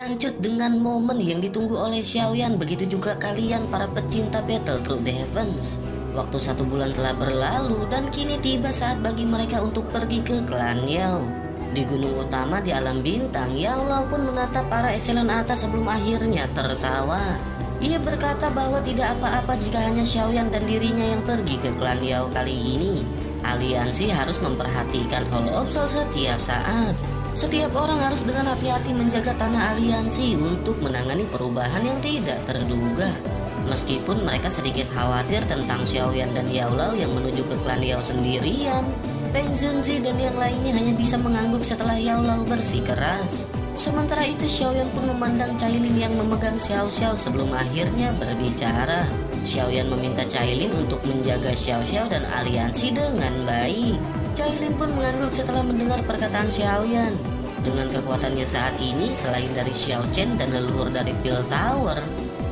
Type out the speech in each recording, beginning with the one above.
Lanjut dengan momen yang ditunggu oleh Xiaoyan, begitu juga kalian para pecinta battle through the heavens. Waktu 1 bulan telah berlalu dan kini tiba saat bagi mereka untuk pergi ke klan Yao. Di gunung utama di alam bintang, Yao Lao pun menatap para eselon atas sebelum akhirnya tertawa. Ia berkata bahwa tidak apa-apa jika hanya Xiaoyan dan dirinya yang pergi ke klan Yao kali ini. Aliansi harus memperhatikan Hall of Soul setiap saat. Setiap orang harus dengan hati-hati menjaga tanah aliansi untuk menangani perubahan yang tidak terduga. Meskipun mereka sedikit khawatir tentang Xiaoyan dan Yao Lao yang menuju ke klan Yao sendirian, Feng Zhenzi dan yang lainnya hanya bisa mengangguk setelah Yao Lao bersikeras. Sementara itu Xiaoyan pun memandang Cailin yang memegang Xiao Xiao sebelum akhirnya berbicara. Xiaoyan meminta Cailin untuk menjaga Xiao Xiao dan aliansi dengan baik. Cailin pun mengangguk setelah mendengar perkataan Xiaoyan. Dengan kekuatannya saat ini, selain dari Xiao Chen dan leluhur dari Pil Tower,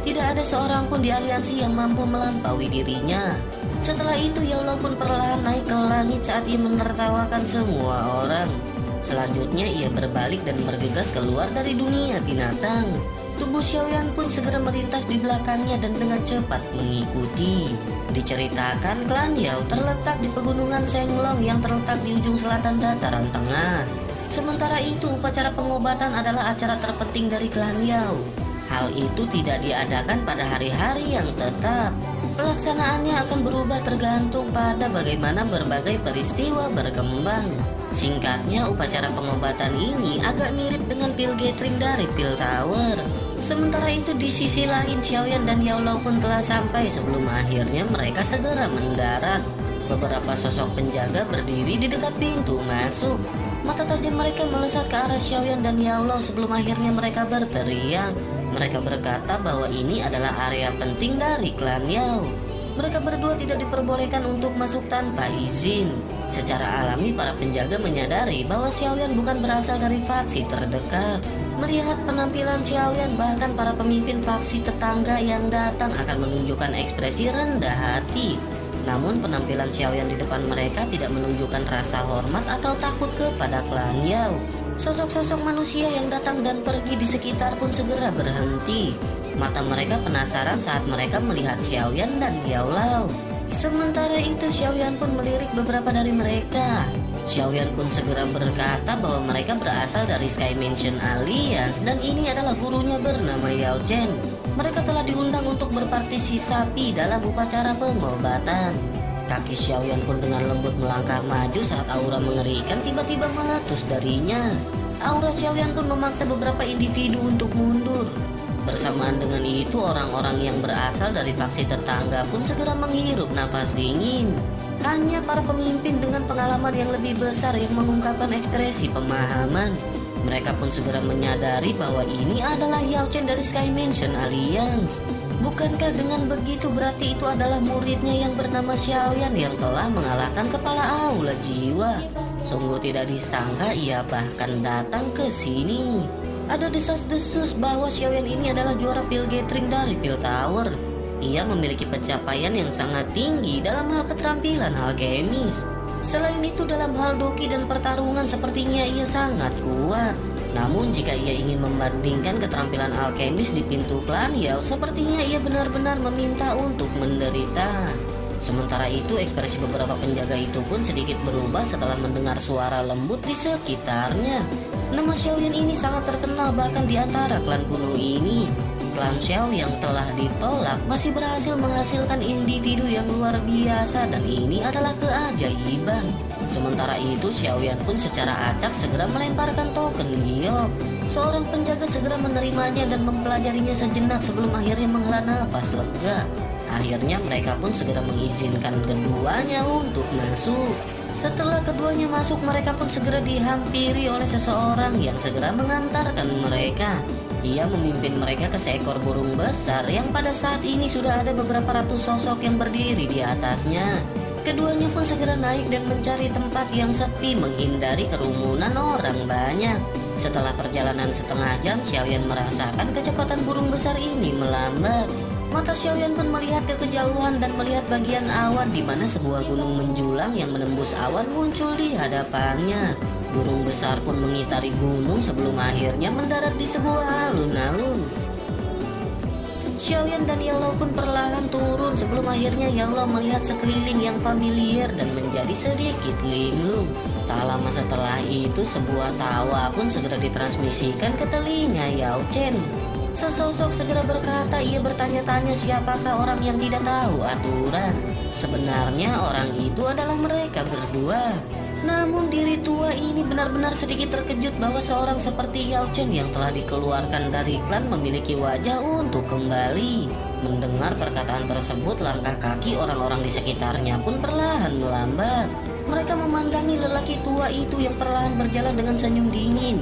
tidak ada seorang pun di aliansi yang mampu melampaui dirinya. Setelah itu Yao Lao pun perlahan naik ke langit saat ia menertawakan semua orang. Selanjutnya ia berbalik dan bergegas keluar dari dunia binatang. Tubuh Xiaoyan pun segera melintas di belakangnya dan dengan cepat mengikuti. Diceritakan klan Yao terletak di pegunungan Shenglong yang terletak di ujung selatan dataran tengah. Sementara itu upacara pengobatan adalah acara terpenting dari klan Yao. Hal itu tidak diadakan pada hari-hari yang tetap. Pelaksanaannya akan berubah tergantung pada bagaimana berbagai peristiwa berkembang. Singkatnya, upacara pengobatan ini agak mirip dengan Pil Gathering dari Pil Tower. Sementara itu di sisi lain Xiaoyan dan Yao Lao pun telah sampai sebelum akhirnya mereka segera mendarat. Beberapa sosok penjaga berdiri di dekat pintu masuk. Mata tajam mereka melesat ke arah Xiaoyan dan Yao Lao sebelum akhirnya mereka berteriak. Mereka berkata bahwa ini adalah area penting dari klan Yao. Mereka berdua tidak diperbolehkan untuk masuk tanpa izin. Secara alami para penjaga menyadari bahwa Xiaoyan bukan berasal dari faksi terdekat. Melihat penampilan Xiaoyan, bahkan para pemimpin faksi tetangga yang datang akan menunjukkan ekspresi rendah hati. Namun penampilan Xiaoyan di depan mereka tidak menunjukkan rasa hormat atau takut kepada klan Yao. Sosok-sosok manusia yang datang dan pergi di sekitar pun segera berhenti. Mata mereka penasaran saat mereka melihat Xiaoyan dan Yao Lao. Sementara itu Xiaoyan pun melirik beberapa dari mereka. Xiaoyan pun segera berkata bahwa mereka berasal dari Sky Mansion Alliance dan ini adalah gurunya bernama Yao Chen. Mereka telah diundang untuk berpartisipasi dalam upacara pengobatan. Kaki Xiaoyan pun dengan lembut melangkah maju saat aura mengerikan tiba-tiba meletus darinya. Aura Xiaoyan pun memaksa beberapa individu untuk mundur. Bersamaan dengan itu orang-orang yang berasal dari faksi tetangga pun segera menghirup nafas dingin. Hanya para pemimpin dengan pengalaman yang lebih besar yang mengungkapkan ekspresi pemahaman. Mereka pun segera menyadari bahwa ini adalah Yao Chen dari Sky Mansion Alliance. Bukankah dengan begitu berarti itu adalah muridnya yang bernama Xiaoyan yang telah mengalahkan kepala aula jiwa? Sungguh tidak disangka ia bahkan datang ke sini. Ada desas-desus bahwa Xiaoyan ini adalah juara Pil Gathering dari Pil Tower. Ia memiliki pencapaian yang sangat tinggi dalam hal keterampilan alkemis. Selain itu dalam hal doki dan pertarungan sepertinya ia sangat kuat. Namun jika ia ingin membandingkan keterampilan alkemis di pintu klan Yao, sepertinya ia benar-benar meminta untuk menderita. Sementara itu ekspresi beberapa penjaga itu pun sedikit berubah setelah mendengar suara lembut di sekitarnya. Nama Xiaoyan ini sangat terkenal bahkan di antara klan kuno ini. Klan Xiao yang telah ditolak masih berhasil menghasilkan individu yang luar biasa dan ini adalah keajaiban. Sementara itu Xiaoyan pun secara acak segera melemparkan token giok. Seorang penjaga segera menerimanya dan mempelajarinya sejenak sebelum akhirnya menghela nafas lega. Akhirnya mereka pun segera mengizinkan keduanya untuk masuk. Setelah keduanya masuk, mereka pun segera dihampiri oleh seseorang yang segera mengantarkan mereka. Ia memimpin mereka ke seekor burung besar yang pada saat ini sudah ada beberapa ratus sosok yang berdiri di atasnya. Keduanya pun segera naik dan mencari tempat yang sepi menghindari kerumunan orang banyak. Setelah perjalanan setengah jam, Xiaoyan merasakan kecepatan burung besar ini melambat. Mata Xiaoyan pun melihat ke kejauhan dan melihat bagian awan di mana sebuah gunung menjulang yang menembus awan muncul di hadapannya. Burung besar pun mengitari gunung sebelum akhirnya mendarat di sebuah alun-alun. Xiaoyan dan Yao pun perlahan turun sebelum akhirnya Yao melihat sekeliling yang familiar dan menjadi sedikit linglung. Tak lama setelah itu sebuah tawa pun segera ditransmisikan ke telinga Yao Chen. Sesosok segera berkata, ia bertanya-tanya siapakah orang yang tidak tahu aturan. Sebenarnya orang itu adalah mereka berdua. Namun diri tua ini benar-benar sedikit terkejut bahwa seorang seperti Yao Chen yang telah dikeluarkan dari klan memiliki wajah untuk kembali. Mendengar perkataan tersebut, langkah kaki orang-orang di sekitarnya pun perlahan melambat. Mereka memandangi lelaki tua itu yang perlahan berjalan dengan senyum dingin.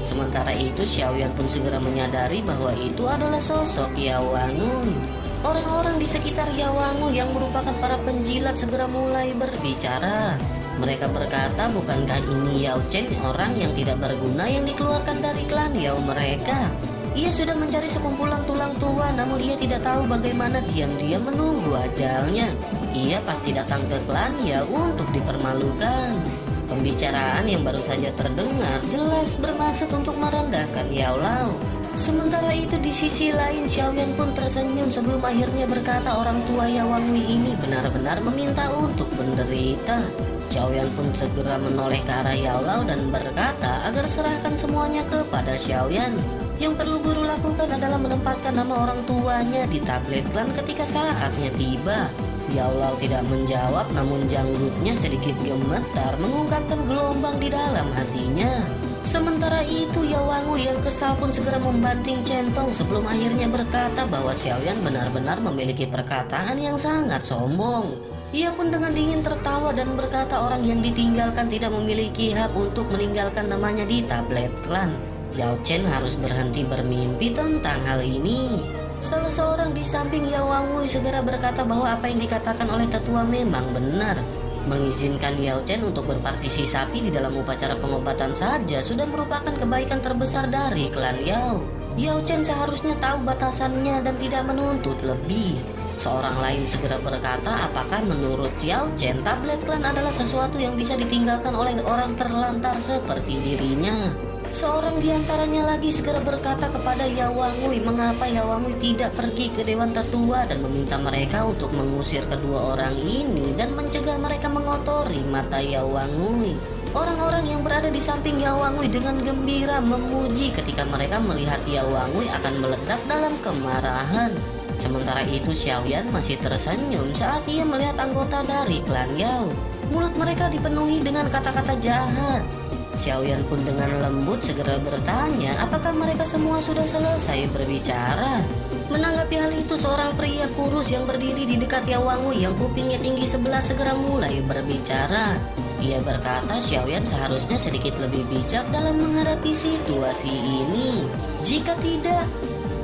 Sementara itu Xiaoyan pun segera menyadari bahwa itu adalah sosok Yao Wangui. Orang-orang di sekitar Yao Wangui yang merupakan para penjilat segera mulai berbicara. Mereka berkata, bukankah ini Yao Chen, orang yang tidak berguna yang dikeluarkan dari klan Yao mereka? Ia sudah mencari sekumpulan tulang tua, namun ia tidak tahu bagaimana diam-diam menunggu ajalnya. Ia pasti datang ke klan Yao untuk dipermalukan. Pembicaraan yang baru saja terdengar jelas bermaksud untuk merendahkan Yao Lao. Sementara itu di sisi lain Xiaoyan pun tersenyum sebelum akhirnya berkata orang tua Yao Wangui ini benar-benar meminta untuk menderita. Xiaoyan pun segera menoleh ke arah Yao Lao dan berkata agar serahkan semuanya kepada Xiaoyan. Yang perlu guru lakukan adalah menempatkan nama orang tuanya di tablet klan ketika saatnya tiba. Yao Lao tidak menjawab, namun janggutnya sedikit gemetar mengungkapkan gelombang di dalam hatinya. Sementara itu Yao Wangui yang kesal pun segera membanting centong sebelum akhirnya berkata bahwa Xiaoyan benar-benar memiliki perkataan yang sangat sombong. Ia pun dengan dingin tertawa dan berkata orang yang ditinggalkan tidak memiliki hak untuk meninggalkan namanya di tablet klan. Yao Chen harus berhenti bermimpi tentang hal ini. Salah seorang di samping Yao Wangui segera berkata bahwa apa yang dikatakan oleh tetua memang benar. Mengizinkan Yao Chen untuk berpartisipasi di dalam upacara pengobatan saja sudah merupakan kebaikan terbesar dari klan Yao. Yao Chen seharusnya tahu batasannya dan tidak menuntut lebih. Seorang lain segera berkata, apakah menurut Yao Chen tablet klan adalah sesuatu yang bisa ditinggalkan oleh orang terlantar seperti dirinya? Seorang di antaranya lagi segera berkata kepada Yao Wangui mengapa Yao Wangui tidak pergi ke Dewan Tetua dan meminta mereka untuk mengusir kedua orang ini dan mencegah mereka mengotori mata Yao Wangui. Orang-orang yang berada di samping Yao Wangui dengan gembira memuji ketika mereka melihat Yao Wangui akan meledak dalam kemarahan. Sementara itu Xiaoyan masih tersenyum saat ia melihat anggota dari klan Yao. Mulut mereka dipenuhi dengan kata-kata jahat. Xiaoyan pun dengan lembut segera bertanya apakah mereka semua sudah selesai berbicara. Menanggapi hal itu seorang pria kurus yang berdiri di dekat Yao Wangui yang kupingnya tinggi sebelah segera mulai berbicara. Ia berkata Xiaoyan seharusnya sedikit lebih bijak dalam menghadapi situasi ini. Jika tidak,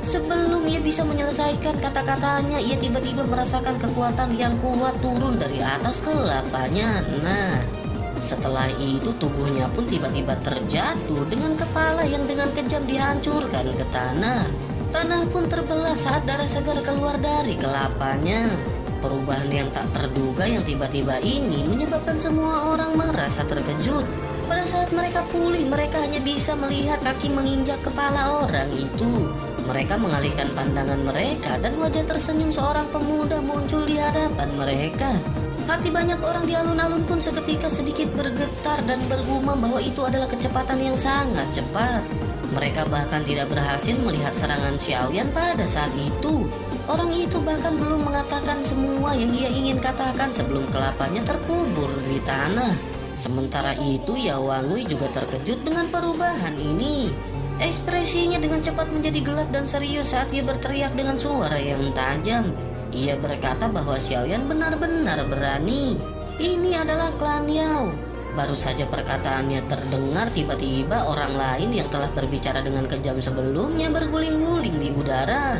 sebelum ia bisa menyelesaikan kata-katanya, ia tiba-tiba merasakan kekuatan yang kuat turun dari atas ke lapanya. Setelah itu tubuhnya pun tiba-tiba terjatuh dengan kepala yang dengan kejam dihancurkan ke tanah. Tanah pun terbelah saat darah segar keluar dari kelapanya. Perubahan yang tak terduga yang tiba-tiba ini menyebabkan semua orang merasa terkejut. Pada saat mereka pulih, mereka hanya bisa melihat kaki menginjak kepala orang itu. Mereka mengalihkan pandangan mereka dan wajah tersenyum seorang pemuda muncul di hadapan mereka. Hati banyak orang di alun-alun pun seketika sedikit bergetar dan bergumam bahwa itu adalah kecepatan yang sangat cepat. Mereka bahkan tidak berhasil melihat serangan Xiaoyan pada saat itu. Orang itu bahkan belum mengatakan semua yang ia ingin katakan sebelum kelapanya terkubur di tanah. Sementara itu Yao Wangui juga terkejut dengan perubahan ini. Ekspresinya dengan cepat menjadi gelap dan serius saat ia berteriak dengan suara yang tajam. Ia berkata bahwa Xiaoyan benar-benar berani. Ini adalah klan Yao. Baru saja perkataannya terdengar, tiba-tiba orang lain yang telah berbicara dengan kejam sebelumnya berguling-guling di udara.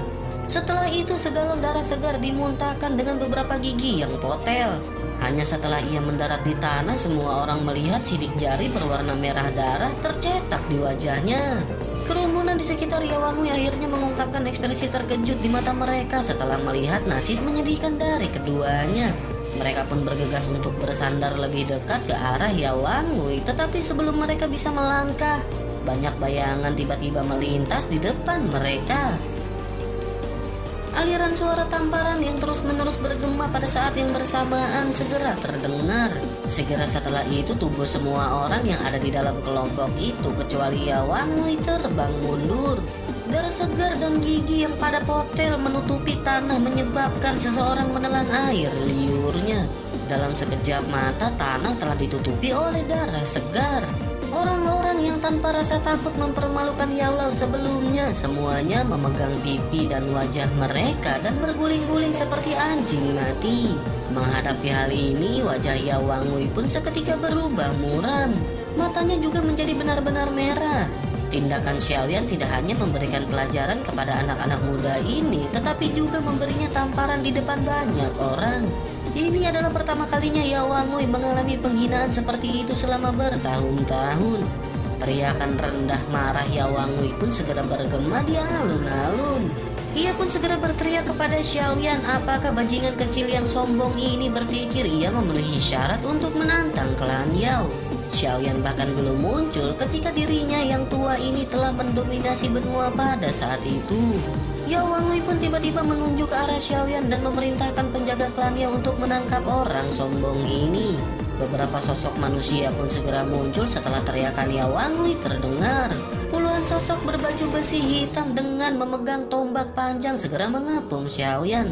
Setelah itu segalon darah segar dimuntahkan dengan beberapa gigi yang potel. Hanya setelah ia mendarat di tanah, semua orang melihat sidik jari berwarna merah darah tercetak di wajahnya. Kerumunan di sekitar Yao Wangui akhirnya mengungkapkan ekspresi terkejut di mata mereka setelah melihat nasib menyedihkan dari keduanya. Mereka pun bergegas untuk bersandar lebih dekat ke arah Yawangui. Tetapi sebelum mereka bisa melangkah, banyak bayangan tiba-tiba melintas di depan mereka. Aliran suara tamparan yang terus-menerus bergema pada saat yang bersamaan segera terdengar. Segera setelah itu tubuh semua orang yang ada di dalam kelompok itu kecuali Yawangui terbang mundur. Darah segar dan gigi yang pada potel menutupi tanah menyebabkan seseorang menelan air liurnya. Dalam sekejap mata tanah telah ditutupi oleh darah segar. Orang-orang yang tanpa rasa takut mempermalukan Yaulau sebelumnya semuanya memegang pipi dan wajah mereka dan berguling-guling seperti anjing mati. Menghadapi hal ini, wajah Yawangui pun seketika berubah muram. Matanya juga menjadi benar-benar merah. Tindakan Xiaoyan tidak hanya memberikan pelajaran kepada anak-anak muda ini, tetapi juga memberinya tamparan di depan banyak orang. Ini adalah pertama kalinya Yawangui mengalami penghinaan seperti itu selama bertahun-tahun. Teriakan rendah marah Yawangui pun segera bergema di alun-alun. Ia pun segera berteriak kepada Xiaoyan, apakah bajingan kecil yang sombong ini berpikir ia memenuhi syarat untuk menantang klan Yao. Xiaoyan bahkan belum muncul ketika dirinya yang tua ini telah mendominasi benua pada saat itu. Yawangui pun tiba-tiba menunjuk ke arah Xiaoyan dan memerintahkan penjaga klan Yao untuk menangkap orang sombong ini. Beberapa sosok manusia pun segera muncul setelah teriakan Yawangui terdengar. Puluhan sosok berbaju besi hitam dengan memegang tombak panjang segera mengepung Xiaoyan.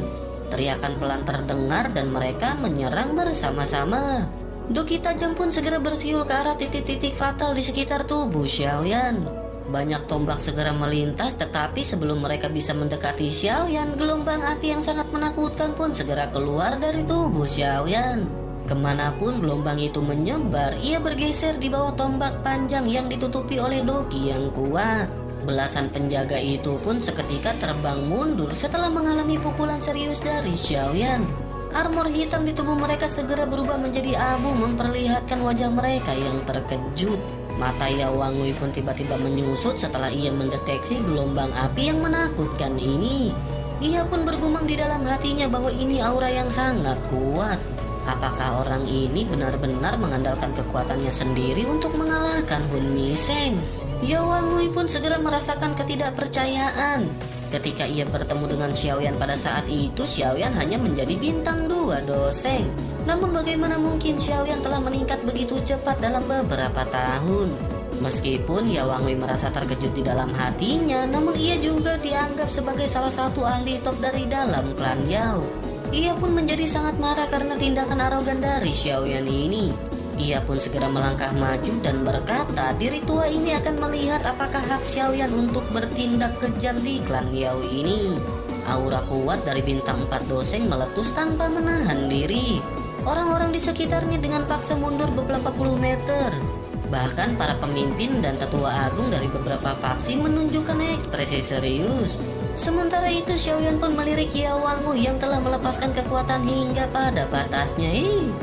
Teriakan pelan terdengar dan mereka menyerang bersama-sama. Doki tajam pun segera bersiul ke arah titik-titik fatal di sekitar tubuh Xiaoyan. Banyak tombak segera melintas, tetapi sebelum mereka bisa mendekati Xiaoyan, gelombang api yang sangat menakutkan pun segera keluar dari tubuh Xiaoyan. Kemanapun gelombang itu menyebar, ia bergeser di bawah tombak panjang yang ditutupi oleh doki yang kuat. Belasan penjaga itu pun seketika terbang mundur setelah mengalami pukulan serius dari Xiaoyan. Armor hitam di tubuh mereka segera berubah menjadi abu memperlihatkan wajah mereka yang terkejut. Mata Yawangui pun tiba-tiba menyusut setelah ia mendeteksi gelombang api yang menakutkan ini. Ia pun bergumam di dalam hatinya bahwa ini aura yang sangat kuat. Apakah orang ini benar-benar mengandalkan kekuatannya sendiri untuk mengalahkan Hun Miseng? Yawangui pun segera merasakan ketidakpercayaan. Ketika ia bertemu dengan Xiaoyan pada saat itu, Xiaoyan hanya menjadi bintang 2 doseng. Namun bagaimana mungkin Xiaoyan telah meningkat begitu cepat dalam beberapa tahun? Meskipun Yawangui merasa terkejut di dalam hatinya, namun ia juga dianggap sebagai salah satu ahli top dari dalam klan Yao. Ia pun menjadi sangat marah karena tindakan arogan dari Xiaoyan ini. Ia pun segera melangkah maju dan berkata, diri tua ini akan melihat apakah hak Xiaoyan untuk bertindak kejam di klan Yao ini. Aura kuat dari bintang 4 doseng meletus tanpa menahan diri. Orang-orang di sekitarnya dengan paksa mundur beberapa puluh meter. Bahkan para pemimpin dan tetua agung dari beberapa faksi menunjukkan ekspresi serius. Sementara itu Xiaoyan pun melirik Yawangui yang telah melepaskan kekuatan hingga pada batasnya.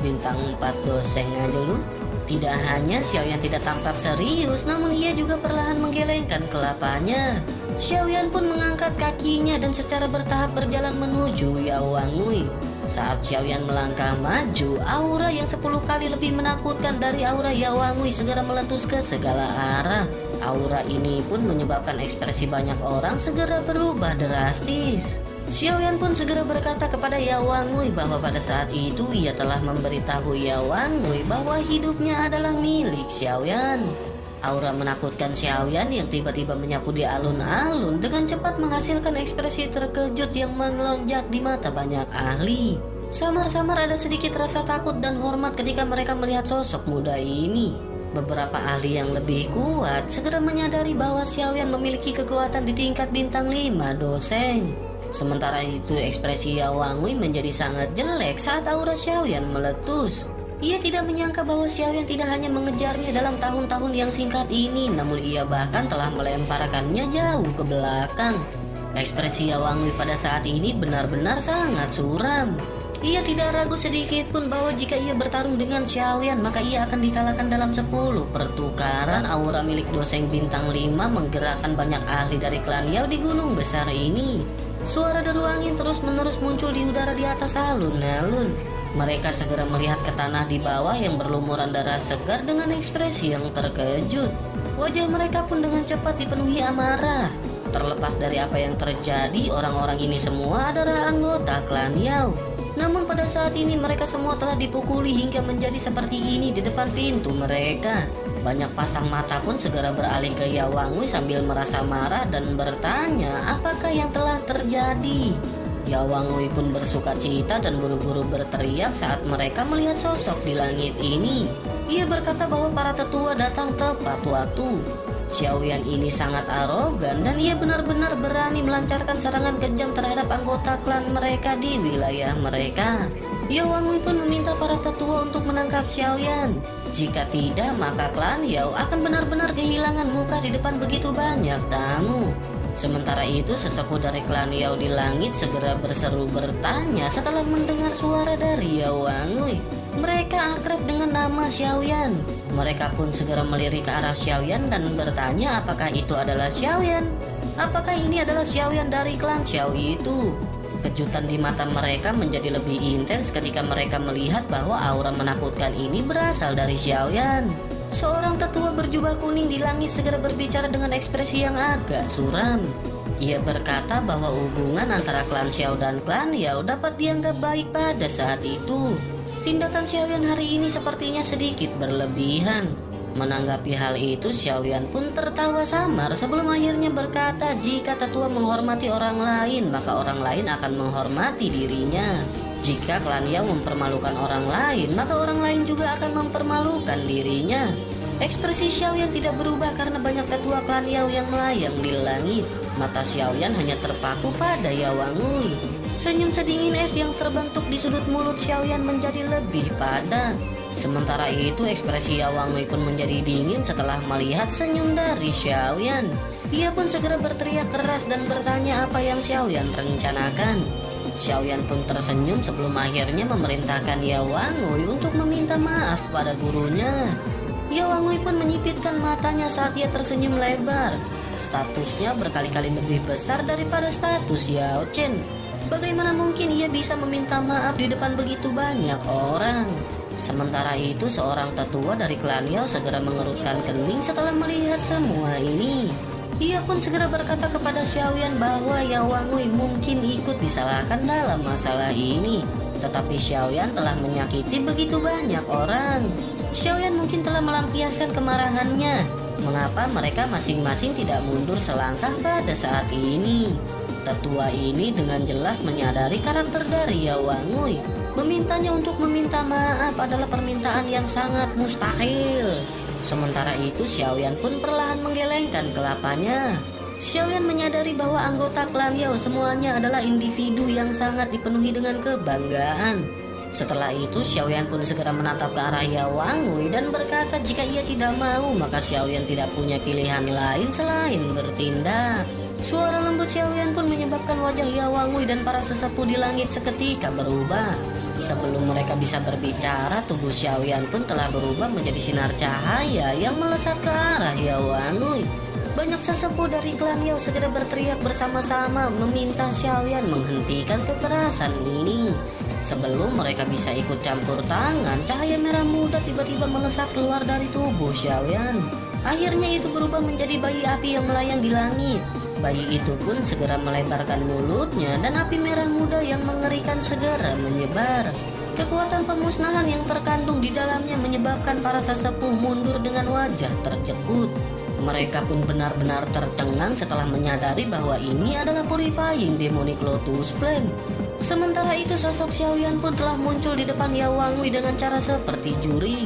Bintang 4 doseng aja lu. Tidak hanya Xiaoyan tidak tampak serius, namun ia juga perlahan menggelengkan kelapanya. Xiaoyan pun mengangkat kakinya dan secara bertahap berjalan menuju Yawangui. Saat Xiaoyan melangkah maju, aura yang 10 kali lebih menakutkan dari aura Yawangui segera meletus ke segala arah. Aura ini pun menyebabkan ekspresi banyak orang segera berubah drastis. Xiaoyan pun segera berkata kepada Yawangui bahwa pada saat itu ia telah memberitahu Yawangui bahwa hidupnya adalah milik Xiaoyan. Aura menakutkan Xiaoyan yang tiba-tiba menyapu di alun-alun dengan cepat menghasilkan ekspresi terkejut yang melonjak di mata banyak ahli. Samar-samar ada sedikit rasa takut dan hormat ketika mereka melihat sosok muda ini. Beberapa ahli yang lebih kuat segera menyadari bahwa Xiaoyan memiliki kekuatan di tingkat bintang 5 doseng. Sementara itu ekspresi Yawangui menjadi sangat jelek saat aura Xiaoyan meletus. Ia tidak menyangka bahwa Xiaoyan tidak hanya mengejarnya dalam tahun-tahun yang singkat ini, namun ia bahkan telah melemparkannya jauh ke belakang. Ekspresi Yawangui pada saat ini benar-benar sangat suram. Ia tidak ragu sedikit pun bahwa jika ia bertarung dengan Xiaoyan maka ia akan dikalahkan dalam 10 pertukaran. Aura milik doseng bintang 5 menggerakkan banyak ahli dari klan Yao di gunung besar ini. Suara deru angin terus-menerus muncul di udara di atas alun-alun. Mereka segera melihat ke tanah di bawah yang berlumuran darah segar dengan ekspresi yang terkejut. Wajah mereka pun dengan cepat dipenuhi amarah. Terlepas dari apa yang terjadi, orang-orang ini semua adalah anggota klan Yao. Namun pada saat ini mereka semua telah dipukuli hingga menjadi seperti ini di depan pintu mereka. Banyak pasang mata pun segera beralih ke Yao Wangui sambil merasa marah dan bertanya apakah yang telah terjadi. Yao Wangui pun bersuka cita dan buru-buru berteriak saat mereka melihat sosok di langit ini. Ia berkata bahwa para tetua datang tepat waktu. Xiaoyan ini sangat arogan dan ia benar-benar berani melancarkan serangan kejam terhadap anggota klan mereka di wilayah mereka. Yao Wangui pun meminta para tetua untuk menangkap Xiaoyan. Jika tidak, maka klan Yao akan benar-benar kehilangan muka di depan begitu banyak tamu. Sementara itu, sesepuh dari klan Yao di langit segera berseru bertanya setelah mendengar suara dari Yao Wangui. Mereka akrab dengan nama Xiaoyan. Mereka pun segera melirik ke arah Xiaoyan dan bertanya apakah itu adalah Xiaoyan. Apakah ini adalah Xiaoyan dari klan Xiao itu? Kejutan di mata mereka menjadi lebih intens ketika mereka melihat bahwa aura menakutkan ini berasal dari Xiaoyan. Seorang tetua berjubah kuning di langit segera berbicara dengan ekspresi yang agak suram. Ia berkata bahwa hubungan antara klan Xiao dan klan Yao dapat dianggap baik pada saat itu. Tindakan Xiaoyan hari ini sepertinya sedikit berlebihan. Menanggapi hal itu, Xiaoyan pun tertawa samar sebelum akhirnya berkata jika tetua menghormati orang lain, maka orang lain akan menghormati dirinya. Jika klan Yao mempermalukan orang lain, maka orang lain juga akan mempermalukan dirinya. Ekspresi Xiaoyan tidak berubah karena banyak tetua klan Yao yang melayang di langit. Mata Xiaoyan hanya terpaku pada Yao Wangui. Senyum sedingin es yang terbentuk di sudut mulut Xiaoyan menjadi lebih padat. Sementara itu ekspresi Yao Wangui pun menjadi dingin setelah melihat senyum dari Xiaoyan. Ia pun segera berteriak keras dan bertanya apa yang Xiaoyan rencanakan. Xiaoyan pun tersenyum sebelum akhirnya memerintahkan Yao Wangui untuk meminta maaf pada gurunya. Yao Wangui pun menyipitkan matanya saat ia tersenyum lebar. Statusnya berkali-kali lebih besar daripada status Yao Chen. Bagaimana mungkin ia bisa meminta maaf di depan begitu banyak orang? Sementara itu seorang tetua dari klan Yao segera mengerutkan kening setelah melihat semua ini. Ia pun segera berkata kepada Xiaoyan bahwa Yao Wangui mungkin ikut disalahkan dalam masalah ini. Tetapi Xiaoyan telah menyakiti begitu banyak orang. Xiaoyan mungkin telah melampiaskan kemarahannya. Mengapa mereka masing-masing tidak mundur selangkah pada saat ini? Tetua ini dengan jelas menyadari karakter dari Yao Wangui. Memintanya untuk meminta maaf adalah permintaan yang sangat mustahil. Sementara itu Xiaoyan pun perlahan menggelengkan kelapanya. Xiaoyan menyadari bahwa anggota klan Yao semuanya adalah individu yang sangat dipenuhi dengan kebanggaan. Setelah itu Xiaoyan pun segera menatap ke arah Yao Wangui dan berkata jika ia tidak mau maka Xiaoyan tidak punya pilihan lain selain bertindak. Suara lembut Xiaoyan pun menyebabkan wajah Yao Wangui dan para sesepuh di langit seketika berubah. Sebelum mereka bisa berbicara, tubuh Xiaoyan pun telah berubah menjadi sinar cahaya yang melesat ke arah Yao Wangui. Banyak sesepuh dari klan Yao segera berteriak bersama-sama meminta Xiaoyan menghentikan kekerasan ini. Sebelum mereka bisa ikut campur tangan, cahaya merah muda tiba-tiba melesat keluar dari tubuh Xiaoyan. Akhirnya itu berubah menjadi bayi api yang melayang di langit. Bayi itu pun segera melebarkan mulutnya dan api merah muda yang mengerikan segera menyebar. Kekuatan pemusnahan yang terkandung di dalamnya menyebabkan para sesepuh mundur dengan wajah tercekut. Mereka pun benar-benar tercengang setelah menyadari bahwa ini adalah Purifying Demonic Lotus Flame. Sementara itu sosok Xiaoyan pun telah muncul di depan Yao Wangui dengan cara seperti juri.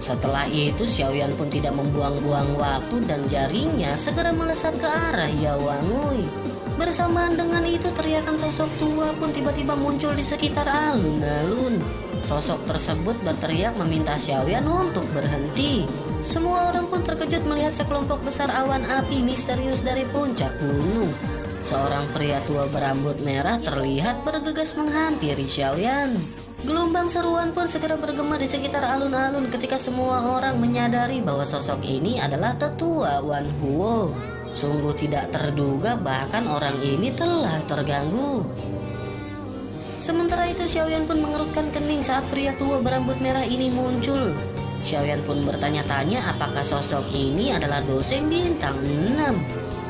Setelah itu Xiaoyan pun tidak membuang-buang waktu dan jarinya segera melesat ke arah Yao Wangui. Bersamaan dengan itu teriakan sosok tua pun tiba-tiba muncul di sekitar alun-alun. Sosok tersebut berteriak meminta Xiaoyan untuk berhenti. Semua orang pun terkejut melihat sekelompok besar awan api misterius dari puncak gunung. Seorang pria tua berambut merah terlihat bergegas menghampiri Xiaoyan. Gelombang seruan pun segera bergema di sekitar alun-alun ketika semua orang menyadari bahwa sosok ini adalah tetua Wan Huo. Sungguh tidak terduga bahkan orang ini telah terganggu. Sementara itu Xiaoyan pun mengerutkan kening saat pria tua berambut merah ini muncul. Xiaoyan pun bertanya-tanya apakah sosok ini adalah dosen bintang 6.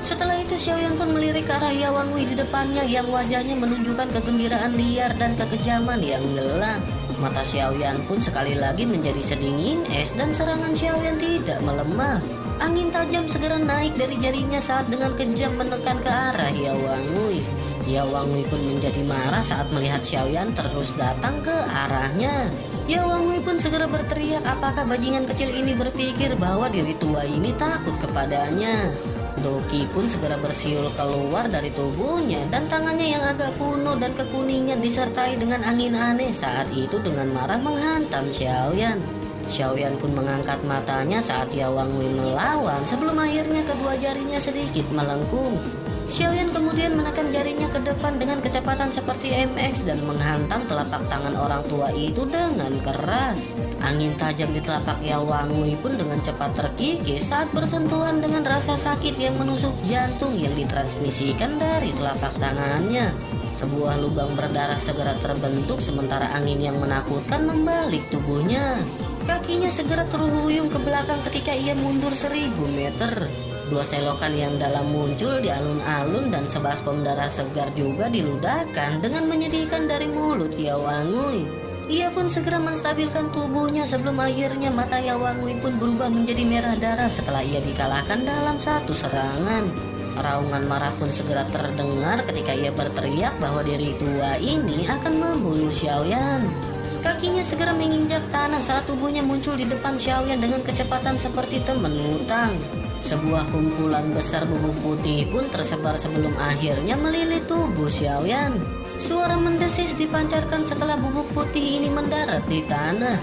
Setelah itu Xiaoyan pun melirik ke arah Yawang Wei di depannya yang wajahnya menunjukkan kegembiraan liar dan kekejaman yang gelap. Mata Xiaoyan pun sekali lagi menjadi sedingin es dan serangan Xiaoyan tidak melemah. Angin tajam segera naik dari jarinya saat dengan kejam menekan ke arah Yawang Wei. Yawang Wei pun menjadi marah saat melihat Xiaoyan terus datang ke arahnya. Yawang Wei pun segera berteriak apakah bajingan kecil ini berpikir bahwa diri tua ini takut kepadanya. Doki pun segera bersiul keluar dari tubuhnya dan tangannya yang agak kuno dan kekuningan disertai dengan angin aneh saat itu dengan marah menghantam Xiaoyan. Xiaoyan pun mengangkat matanya saat Yawang Wei melawan sebelum akhirnya kedua jarinya sedikit melengkung. Xiaoyan kemudian menekan jarinya ke depan dengan kecepatan seperti MX dan menghantam telapak tangan orang tua itu dengan keras. Angin tajam di telapak Yawang Wei pun dengan cepat terkikis saat bersentuhan dengan rasa sakit yang menusuk jantung yang ditransmisikan dari telapak tangannya. Sebuah lubang berdarah segera terbentuk sementara angin yang menakutkan membalik tubuhnya. Kakinya segera terhuyung ke belakang ketika ia mundur 1000 meter. Dua selokan yang dalam muncul di alun-alun dan sebaskom darah segar juga diludahkan dengan menyedihkan dari mulut Yawang Wei. Ia pun segera menstabilkan tubuhnya sebelum akhirnya mata Yawang Wei pun berubah menjadi merah darah setelah ia dikalahkan dalam satu serangan. Raungan marah pun segera terdengar ketika ia berteriak bahwa diri tua ini akan membunuh Xiaoyan. Kakinya segera menginjak tanah saat tubuhnya muncul di depan Xiaoyan dengan kecepatan seperti teman ngutang. Sebuah kumpulan besar bubuk putih pun tersebar sebelum akhirnya melilit tubuh Xiaoyan. Suara mendesis dipancarkan setelah bubuk putih ini mendarat di tanah.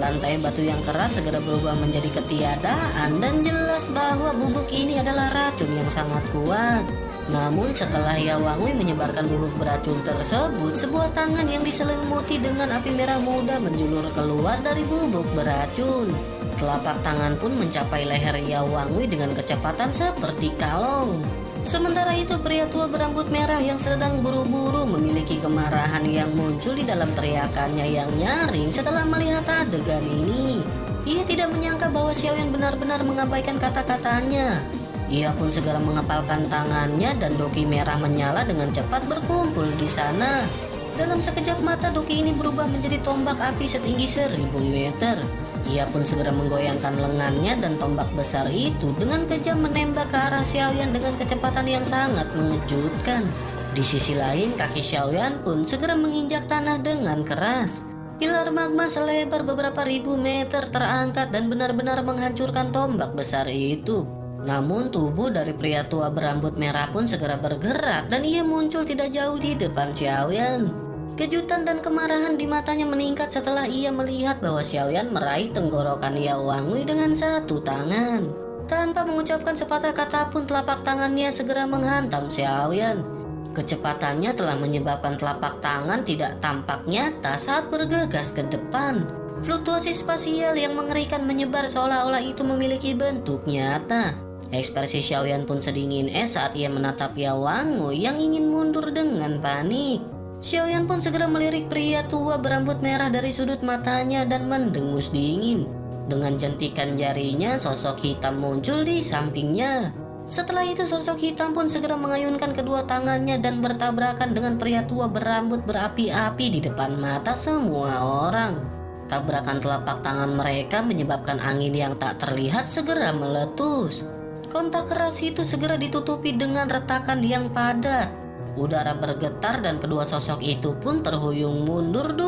Lantai batu yang keras segera berubah menjadi ketiadaan dan jelas bahwa bubuk ini adalah racun yang sangat kuat. Namun setelah Yawang Wei menyebarkan bubuk beracun tersebut, sebuah tangan yang diselimuti dengan api merah muda menjulur keluar dari bubuk beracun. Telapak tangan pun mencapai leher Yawang Wei dengan kecepatan seperti kalong. Sementara itu pria tua berambut merah yang sedang buru-buru memiliki kemarahan yang muncul di dalam teriakannya yang nyaring setelah melihat adegan ini. Ia tidak menyangka bahwa Xiaoyan benar-benar mengabaikan kata-katanya. Ia pun segera mengepalkan tangannya dan doki merah menyala dengan cepat berkumpul di sana. Dalam sekejap mata doki ini berubah menjadi tombak api setinggi 1000 meter. Ia pun segera menggoyangkan lengannya dan tombak besar itu dengan kejam menembak ke arah Xiaoyan dengan kecepatan yang sangat mengejutkan. Di sisi lain, kaki Xiaoyan pun segera menginjak tanah dengan keras. Pilar magma selebar beberapa ribu meter terangkat dan benar-benar menghancurkan tombak besar itu. Namun tubuh dari pria tua berambut merah pun segera bergerak dan ia muncul tidak jauh di depan Xiaoyan. Kejutan dan kemarahan di matanya meningkat setelah ia melihat bahwa Xiaoyan meraih tenggorokan Yawang Wei dengan satu tangan. Tanpa mengucapkan sepatah kata pun telapak tangannya segera menghantam Xiaoyan. Kecepatannya telah menyebabkan telapak tangan tidak tampak nyata saat bergegas ke depan. Fluktuasi spasial yang mengerikan menyebar seolah-olah itu memiliki bentuk nyata. Ekspresi Xiaoyan pun sedingin es saat ia menatap Yawang Wei yang ingin mundur dengan panik. Xiaoyan pun segera melirik pria tua berambut merah dari sudut matanya dan mendengus dingin. Dengan jentikan jarinya, sosok hitam muncul di sampingnya. Setelah itu sosok hitam pun segera mengayunkan kedua tangannya dan bertabrakan dengan pria tua berambut berapi-api di depan mata semua orang. Tabrakan telapak tangan mereka menyebabkan angin yang tak terlihat segera meletus. Kontak keras itu segera ditutupi dengan retakan yang padat. Udara bergetar dan kedua sosok itu pun terhuyung mundur